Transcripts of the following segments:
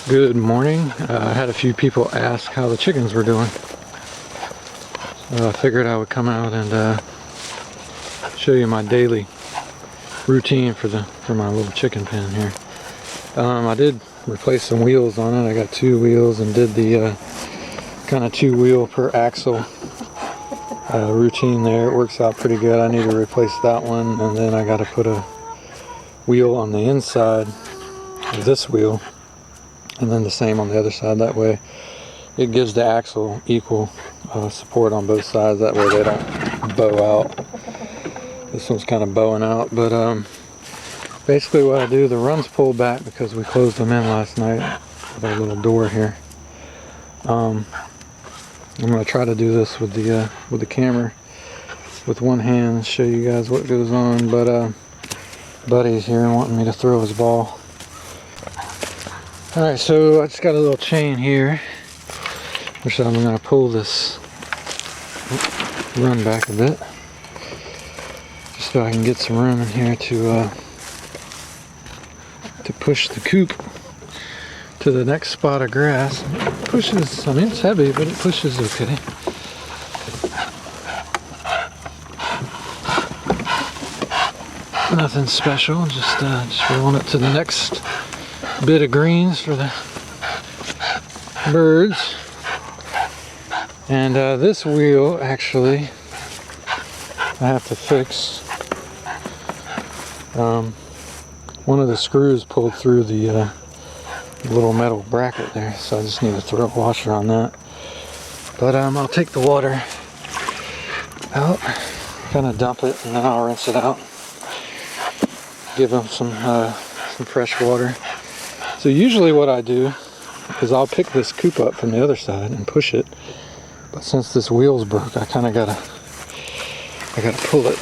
Good morning. I had a few people ask how the chickens were doing. I figured I would come out and show you my daily routine for my little chicken pen here. I did replace some wheels on it. I got 2 wheels and did the kind of 2 wheel per axle routine there. It works out pretty good. I need to replace that one, and then I got to put a wheel on the inside of this wheel, and then the same on the other side. That way it gives the axle equal support on both sides. That way they don't bow out. This one's kind of bowing out, but basically what I do, the run's pulled back because we closed them in last night with our little door here. I'm going to try to do this with the camera with one hand and show you guys what goes on, but Buddy's here and wanting me to throw his ball. Alright, so I just got a little chain here, which I'm going to pull this run back a bit, just so I can get some room in here to push the coop to the next spot of grass. It pushes, I mean it's heavy, but it pushes okay. Nothing special, just rolling it to the next bit of greens for the birds. And this wheel, actually, I have to fix. One of the screws pulled through the little metal bracket there, so I just need to throw a washer on that. But I'll take the water out, kind of dump it, and then I'll rinse it out. Give them some fresh water. So usually what I do is I'll pick this coop up from the other side and push it. But since this wheel's broke, I kind of gotta pull it.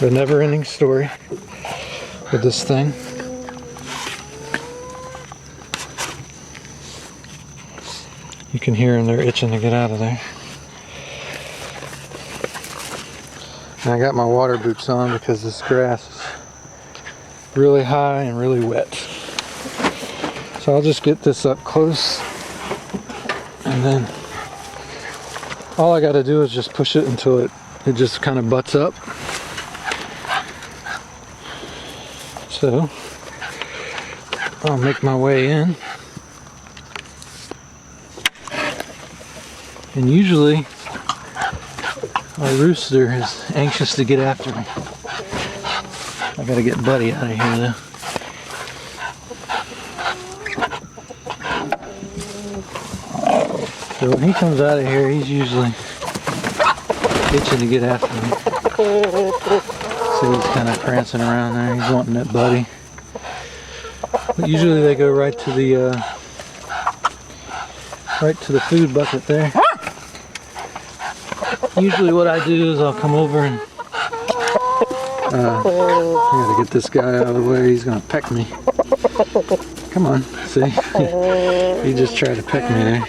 A never-ending story with this thing. You can hear them, they're itching to get out of there. And I got my water boots on because this grass is really high and really wet. So I'll just get this up close, and then all I got to do is just push it until it just kind of butts up. So I'll make my way in, and usually my rooster is anxious to get after me. I gotta get Buddy out of here though. So when he comes out of here, he's usually itching to get after me. See, he's kind of prancing around there. He's wanting that Buddy. But usually they go right to the food bucket there. Usually what I do is I'll come over and I gotta get this guy out of the way. He's gonna peck me. Come on, see? He just tried to peck me there.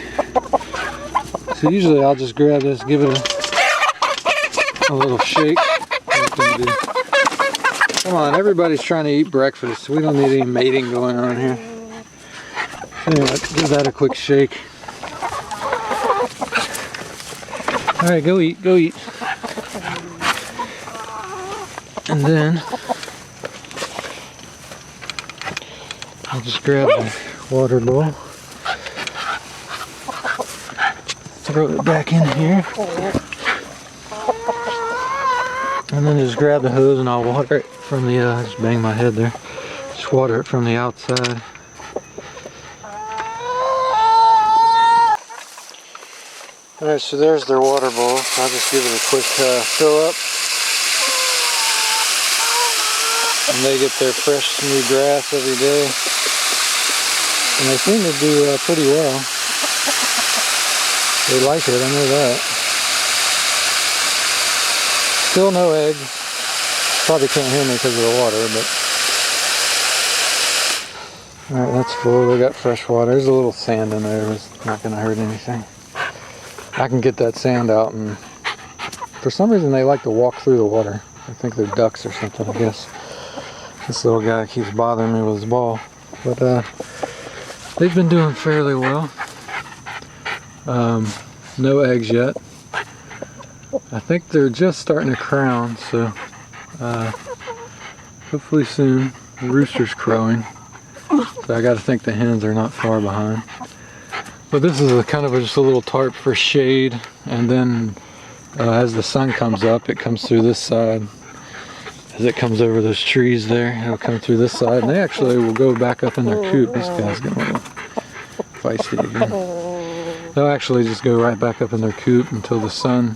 So usually I'll just grab this, give it a little shake. Come on, everybody's trying to eat breakfast. We don't need any mating going on here. Anyway, give that a quick shake. Alright, go eat, go eat. And then I'll just grab the water bowl, throw it back in here, and then just grab the hose and I'll water it from the, just bang my head there, just water it from the outside. Alright, so there's their water bowl. So I'll just give it a quick fill up. And they get their fresh new grass every day. And they seem to do pretty well. They like it, I know that. Still no eggs. Probably can't hear me because of the water, but... Alright, that's full. They got fresh water. There's a little sand in there. It's not going to hurt anything. I can get that sand out, and for some reason they like to walk through the water. I think they're ducks or something, I guess. This little guy keeps bothering me with his ball. But they've been doing fairly well. No eggs yet. I think they're just starting to crown, so hopefully soon. The rooster's crowing, so I got to think the hens are not far behind. But this is just a little tarp for shade, and then as the sun comes up, it comes through this side. As it comes over those trees there, it'll come through this side, and they actually will go back up in their coop. This guy's getting a little feisty again. They'll actually just go right back up in their coop until the sun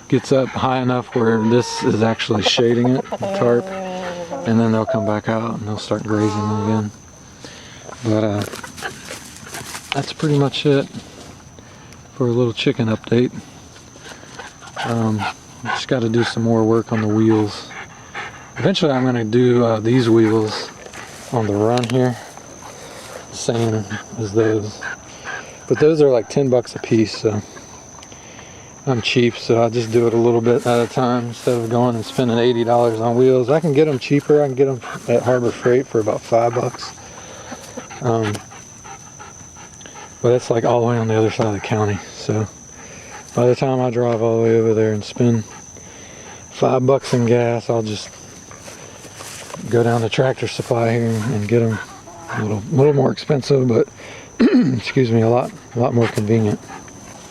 gets up high enough where this is actually shading it, the tarp, and then they'll come back out and they'll start grazing again. But that's pretty much it for a little chicken update. Just got to do some more work on the wheels. Eventually I'm going to do these wheels on the run here, same as those. But those are like 10 bucks a piece, so I'm cheap, so I just do it a little bit at a time instead of going and spending $80 on wheels. I can get them cheaper. I can get them at Harbor Freight for about 5 bucks. But it's like all the way on the other side of the county, so by the time I drive all the way over there and spend 5 bucks in gas, I'll just go down to Tractor Supply here and get them a little more expensive, but excuse me, a lot more convenient.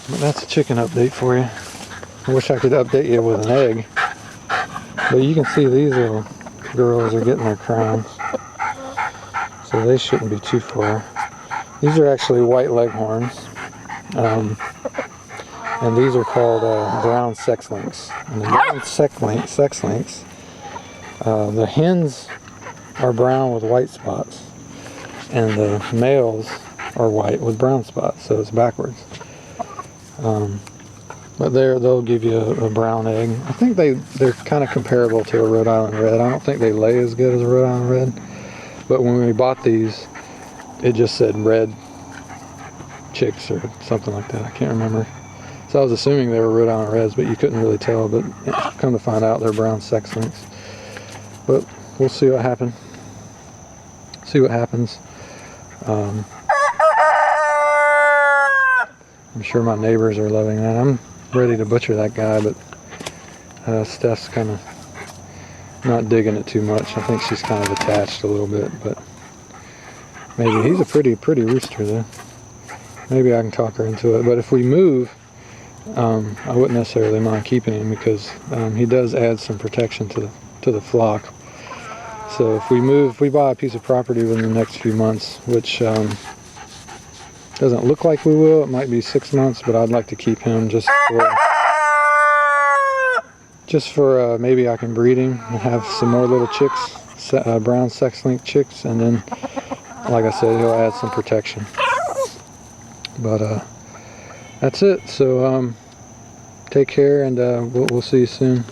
But that's a chicken update for you. I wish I could update you with an egg, but you can see these little girls are getting their crowns, so they shouldn't be too far. These are actually white leghorns, and these are called brown sex links. And the brown sex links, the hens are brown with white spots, and the males are white with brown spots, so it's backwards. But they'll give you a brown egg. I think they're kind of comparable to a Rhode Island Red. I don't think they lay as good as a Rhode Island Red, but when we bought these, it just said red chicks or something like that. I can't remember. So I was assuming they were Rhode Island Reds, but you couldn't really tell. But come to find out, they're brown sex links. But we'll see what happens. I'm sure my neighbors are loving that. I'm ready to butcher that guy, but Steph's kind of not digging it too much. I think she's kind of attached a little bit, but maybe. He's a pretty rooster though. Maybe I can talk her into it. But if we move, I wouldn't necessarily mind keeping him because he does add some protection to the flock. So if we buy a piece of property within the next few months, which doesn't look like we will. It might be 6 months, but I'd like to keep him just for maybe I can breed him and have some more little chicks, brown sex link chicks, and then, like I said, he'll add some protection. But that's it. So take care, and we'll see you soon.